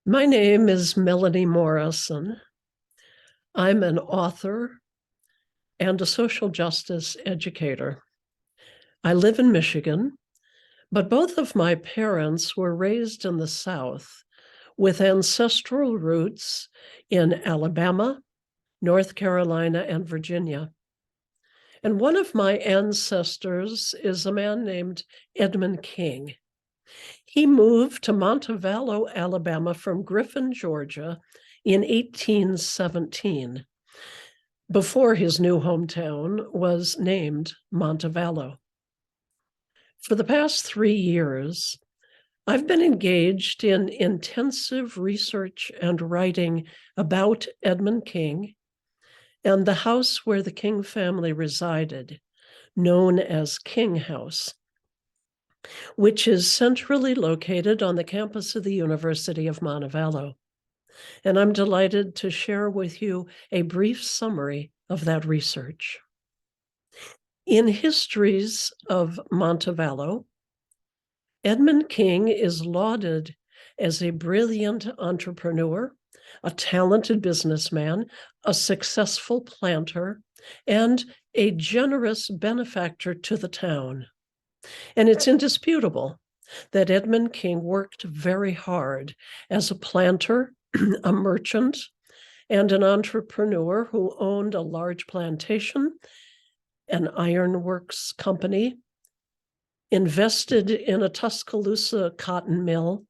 My name is Melanie Morrison. I'm an author and a social justice educator. I live in Michigan, but both of my parents were raised in the South with ancestral roots in Alabama, North Carolina, and Virginia. And one of my ancestors is a man named Edmund King. He moved to Montevallo, Alabama from Griffin, Georgia in 1817, before his new hometown was named Montevallo. For the past 3 years, I've been engaged in intensive research and writing about Edmund King and the house where the King family resided, known as King House, which is centrally located on the campus of the University of Montevallo. And I'm delighted to share with you a brief summary of that research. In Histories of Montevallo, Edmund King is lauded as a brilliant entrepreneur, a talented businessman, a successful planter, and a generous benefactor to the town. And it's indisputable that Edmund King worked very hard as a planter, a merchant, and an entrepreneur who owned a large plantation, an ironworks company, invested in a Tuscaloosa cotton mill,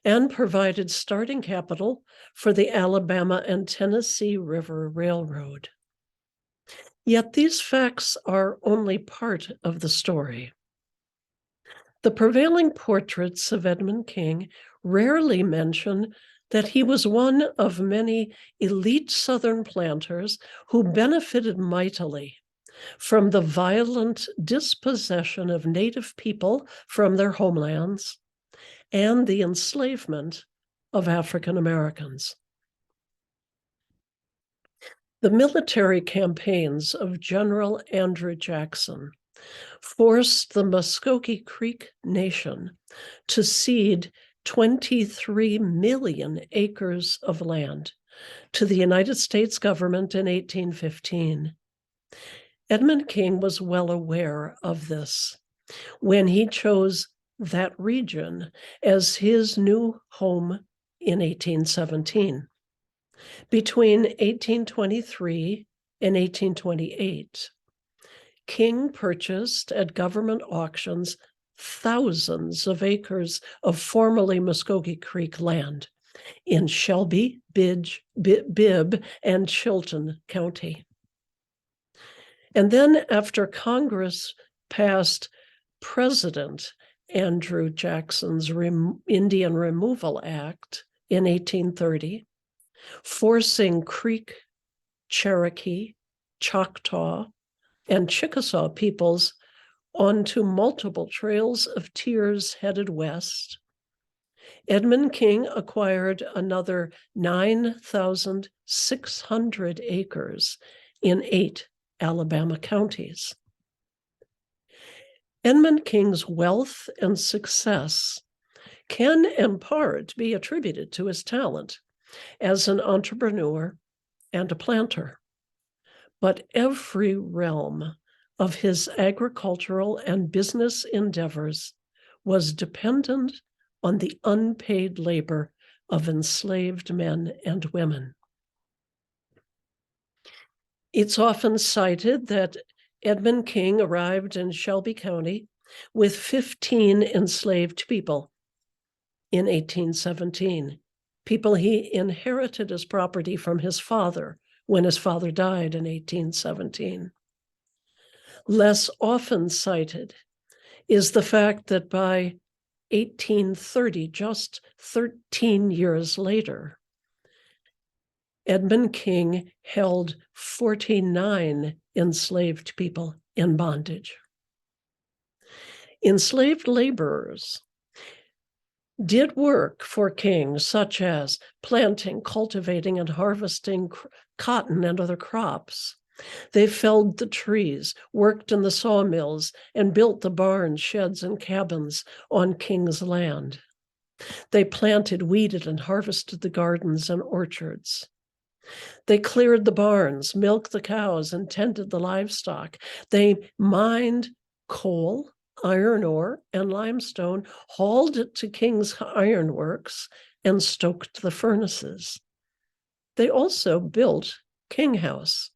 and provided starting capital for the Alabama and Tennessee River Railroad. Yet these facts are only part of the story. The prevailing portraits of Edmund King rarely mention that he was one of many elite Southern planters who benefited mightily from the violent dispossession of Native people from their homelands and the enslavement of African Americans. The military campaigns of General Andrew Jackson forced the Muskogee Creek Nation to cede 23 million acres of land to the United States government in 1815. Edmund King was well aware of this when he chose that region as his new home in 1817. Between 1823 and 1828, King purchased at government auctions thousands of acres of formerly Muskogee Creek land in Shelby, Bibb, and Chilton County. And then after Congress passed President Andrew Jackson's Indian Removal Act in 1830, forcing Creek, Cherokee, Choctaw, and Chickasaw peoples onto multiple trails of tiers headed west, Edmund King acquired another 9,600 acres in 8 Alabama counties. Edmund King's wealth and success can in part be attributed to his talent as an entrepreneur and a planter. But every realm of his agricultural and business endeavors was dependent on the unpaid labor of enslaved men and women. It's often cited that Edmund King arrived in Shelby County with 15 enslaved people in 1817, people he inherited as property from his father when his father died in 1817. Less often cited is the fact that by 1830, just 13 years later, Edmund King held 49 enslaved people in bondage. Enslaved laborers did work for King, such as planting, cultivating, and harvesting cotton and other crops, They felled the trees, worked in the sawmills, and built the barns, sheds, and cabins on king's land. They planted, weeded, and harvested the gardens and orchards. They cleared the barns, milked the cows, and tended the livestock. They mined coal, iron ore, and limestone, hauled it to king's ironworks, and stoked the furnaces. They also built King House.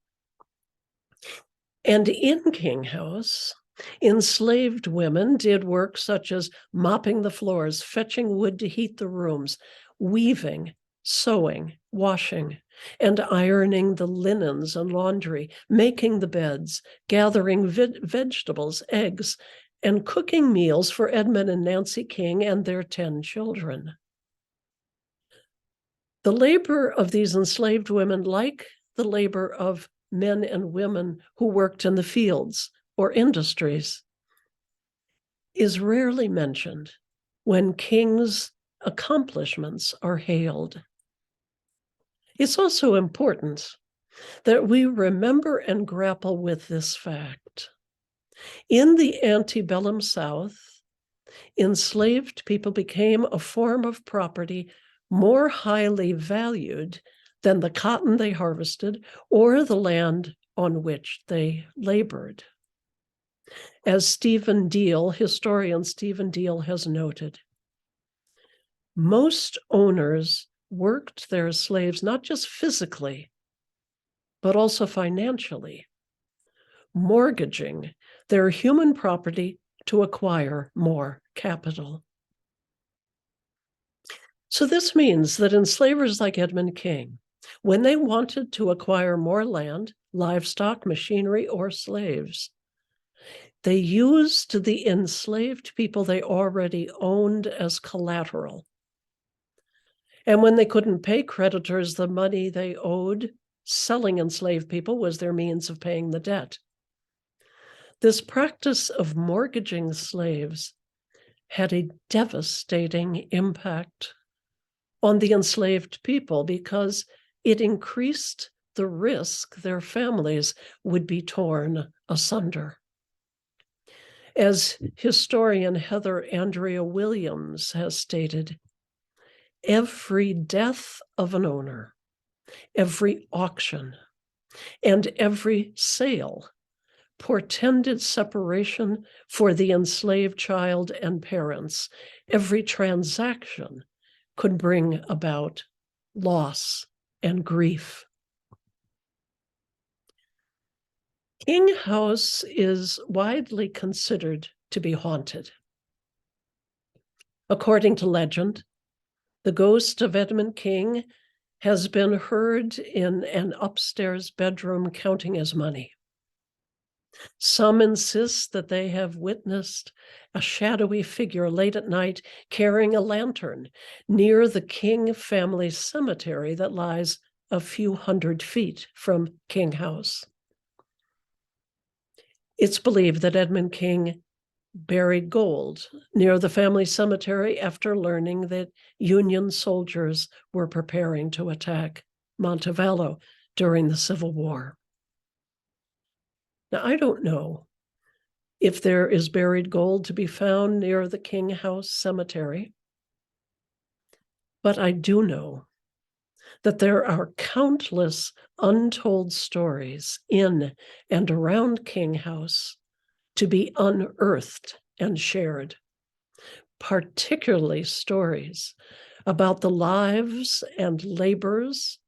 And in King House, enslaved women did work such as mopping the floors, fetching wood to heat the rooms, weaving, sewing, washing, and ironing the linens and laundry, making the beds, gathering vegetables, eggs, and cooking meals for Edmund and Nancy King and their 10 children. The labor of these enslaved women, like the labor of men and women who worked in the fields or industries, is rarely mentioned when king's accomplishments are hailed. It's also important that we remember and grapple with this fact. In the antebellum South, enslaved people became a form of property more highly valued than the cotton they harvested or the land on which they labored. As historian Stephen Deal has noted, most owners worked their slaves not just physically, but also financially, mortgaging their human property to acquire more capital. So this means that enslavers like Edmund King, when they wanted to acquire more land, livestock, machinery, or slaves, they used the enslaved people they already owned as collateral. And when they couldn't pay creditors the money they owed, selling enslaved people was their means of paying the debt. This practice of mortgaging slaves had a devastating impact on the enslaved people because it increased the risk their families would be torn asunder. As historian Heather Andrea Williams has stated, every death of an owner, every auction, and every sale portended separation for the enslaved child and parents. Every transaction could bring about loss and grief. King House is widely considered to be haunted. According to legend, the ghost of Edmund King has been heard in an upstairs bedroom counting his money. Some insist that they have witnessed a shadowy figure late at night carrying a lantern near the King family cemetery that lies a few hundred feet from King House. It's believed that Edmund King buried gold near the family cemetery after learning that Union soldiers were preparing to attack Montevallo during the Civil War. Now, I don't know if there is buried gold to be found near the King House Cemetery, but I do know that there are countless untold stories in and around King House to be unearthed and shared, particularly stories about the lives and labors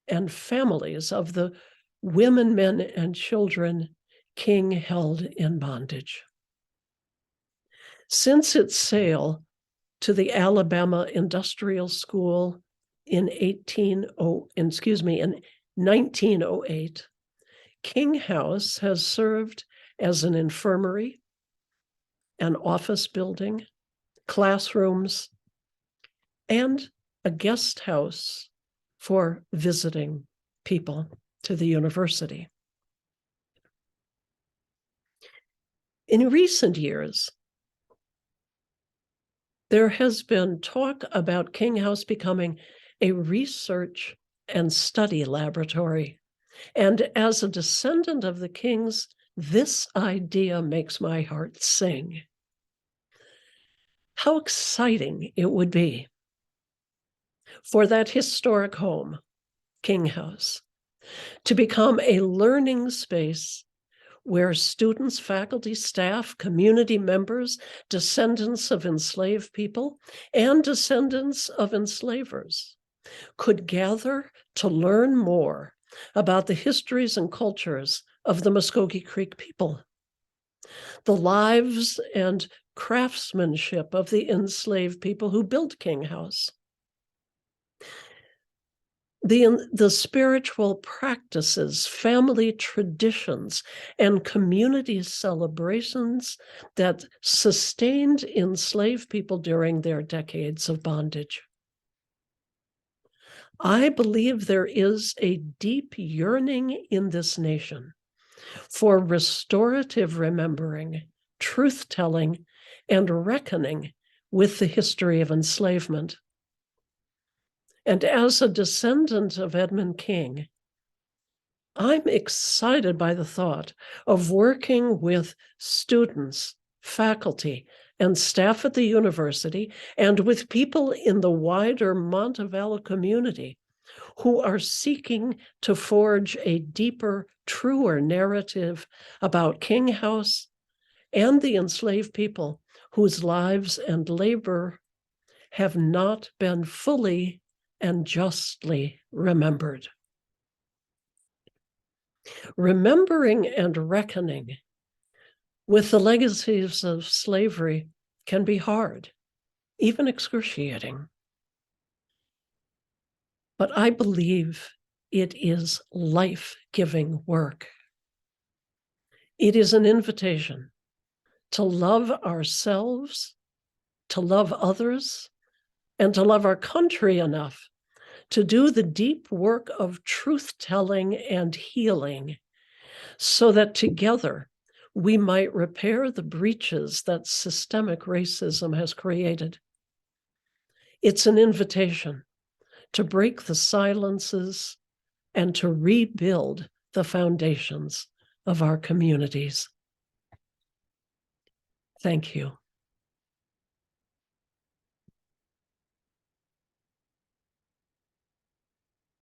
and families of the women, men, and children King held in bondage. Since its sale to the Alabama Industrial School in 1908, King House has served as an infirmary, an office building, classrooms, and a guest house for visiting people to the university. In recent years, there has been talk about King House becoming a research and study laboratory And as a descendant of the kings, this idea makes my heart sing. How exciting it would be for that historic home, King House, to become a learning space where students, faculty, staff, community members, descendants of enslaved people, and descendants of enslavers could gather to learn more about the histories and cultures of the Muskogee Creek people, the lives and craftsmanship of the enslaved people who built King House, the spiritual practices, family traditions, and community celebrations that sustained enslaved people during their decades of bondage. I believe there is a deep yearning in this nation for restorative remembering, truth-telling, and reckoning with the history of enslavement. And as a descendant of Edmund King, I'm excited by the thought of working with students, faculty, and staff at the university, and with people in the wider Montevallo community who are seeking to forge a deeper, truer narrative about King House and the enslaved people whose lives and labor have not been fully and justly remembered. Remembering and reckoning with the legacies of slavery can be hard, even excruciating. But I believe it is life-giving work. It is an invitation to love ourselves, to love others, and to love our country enough to do the deep work of truth-telling and healing so that together we might repair the breaches that systemic racism has created. It's an invitation to break the silences and to rebuild the foundations of our communities. Thank you.